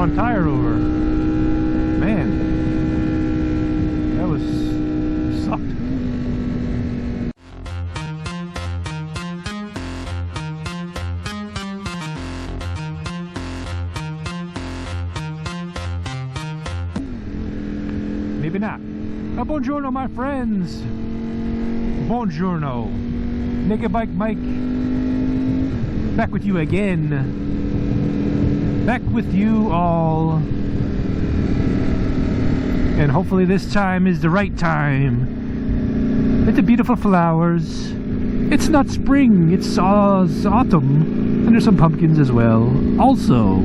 front tire over. Man, that was sucked. Maybe not. Buongiorno, my friends. Buongiorno. Naked Bike Mike. Back with you again. Back with you all. And hopefully this time is the right time. It's the beautiful flowers. It's not spring, it's autumn. And there's some pumpkins as well. Also,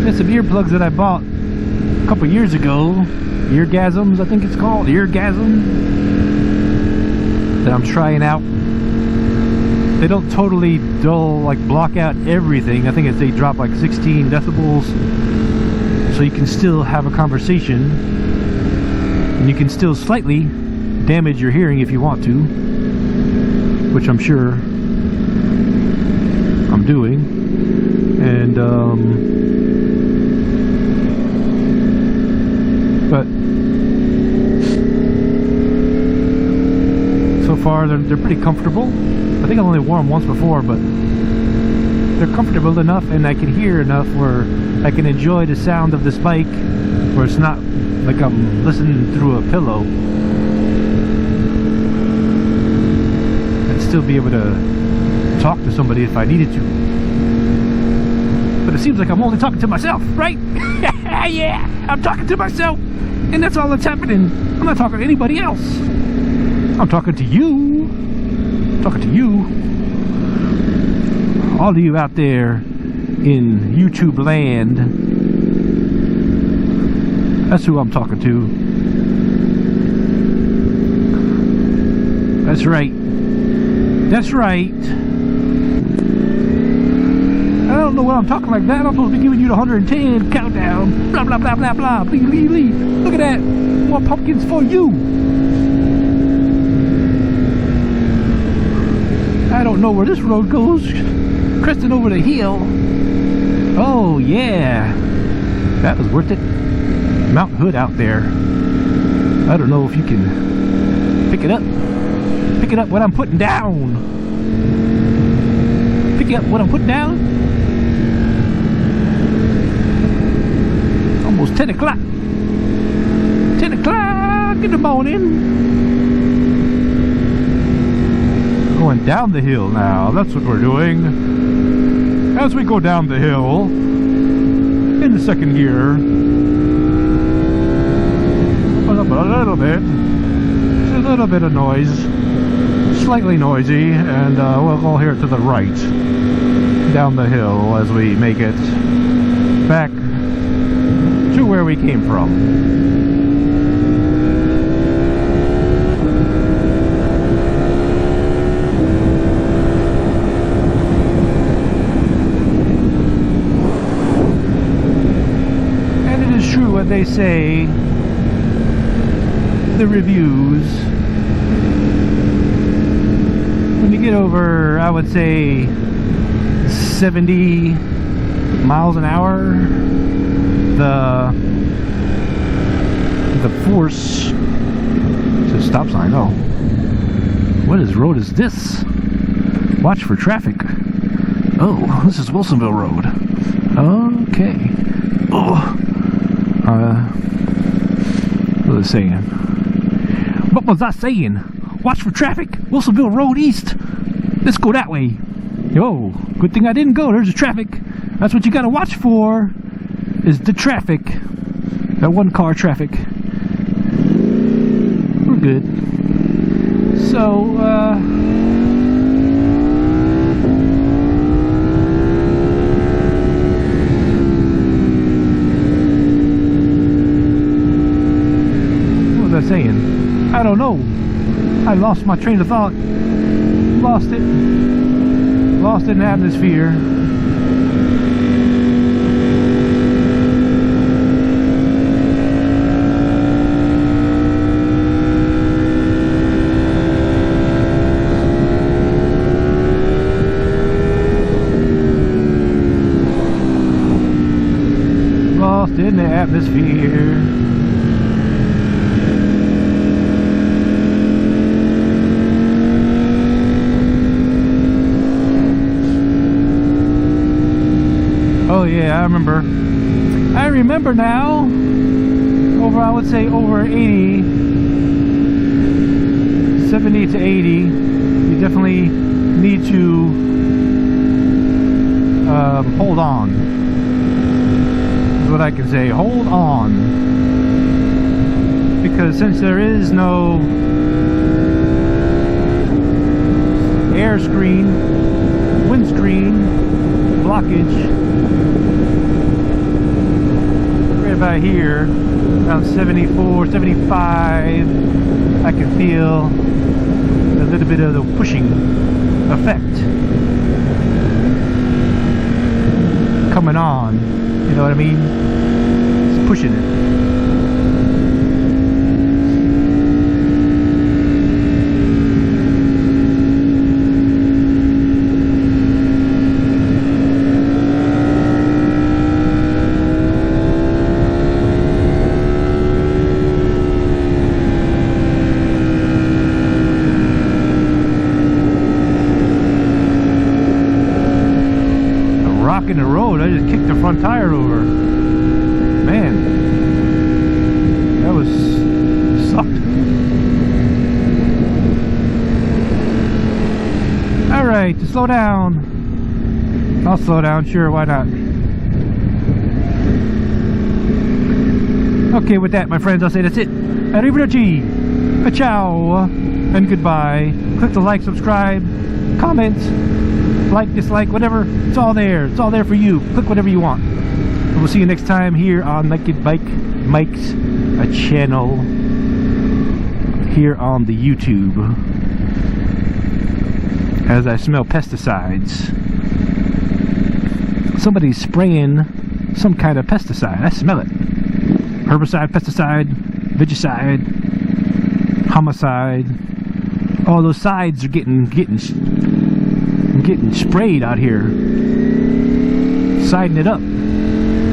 there's some earplugs that I bought a couple years ago. Eargasms, I think it's called. Eargasm. That I'm trying out. They don't totally block out everything. I think they drop like 16 decibels. So you can still have a conversation. And you can still slightly damage your hearing if you want to. Which I'm sure I'm doing. And, but so far they're pretty comfortable. I think I've only worn them once before, but they're comfortable enough and I can hear enough where I can enjoy the sound of this bike where it's not like I'm listening through a pillow, and still be able to talk to somebody if I needed to. But it seems like I'm only talking to myself, right? Yeah, I'm talking to myself. And that's all that's happening. I'm not talking to anybody else. I'm talking to you. I'm talking to you. All of you out there in YouTube land. That's who I'm talking to. That's right. That's right. I don't know why I'm talking like that. I'm supposed to be giving you the 110 countdown. Blah, blah, blah, blah, blah. Blee, blee, blee. Look at that. More pumpkins for you. I don't know where this road goes. Cresting over the hill. Oh, yeah. That was worth it. Mount Hood out there. I don't know if you can pick it up. Pick it up what I'm putting down. Pick up what I'm putting down. Almost 10 o'clock. 10 o'clock in the morning. Going down the hill now. That's what we're doing. As we go down the hill in the second gear. Up a little bit. Just a little bit of noise. Slightly noisy. And we'll go here to the right. Down the hill as we make it back to where we came from. And it is true what they say, the reviews, when you get over, I would say 70 miles an hour, the force. It's a stop sign. Oh, what road is this? Watch for traffic. Oh, this is Wilsonville Road. Okay. Oh, what was I saying? What was I saying? Watch for traffic. Wilsonville Road East. Let's go that way. Yo, good thing I didn't go. There's the traffic. That's what you gotta watch for, is the traffic. That one car traffic. We're good. So, what was I saying? I don't know. I lost my train of thought. Lost it. Lost in atmosphere. lost in the atmosphere. Oh yeah, I remember now. I would say over 80, 70 to 80, you definitely need to hold on, is what I can say. Hold on, because since there is no air screen, windscreen blockage right about here, around 74, 75, I can feel a little bit of the pushing effect coming on, you know what I mean? It's pushing it. In the road, I just kicked the front tire over. Man, that was sucked. Alright, to slow down. I'll slow down, sure, why not? Okay, with that, my friends, I'll say that's it. Arrivederci, ciao, and goodbye. Click the like, subscribe, comment, like, dislike, whatever. It's all there. It's all there for you. Click whatever you want. And we'll see you next time here on Naked Bike Mike's channel here on the YouTube. As I smell pesticides. Somebody's spraying some kind of pesticide. I smell it. Herbicide, pesticide, vigicide, homicide. All those sides are getting sprayed out here, siding it up.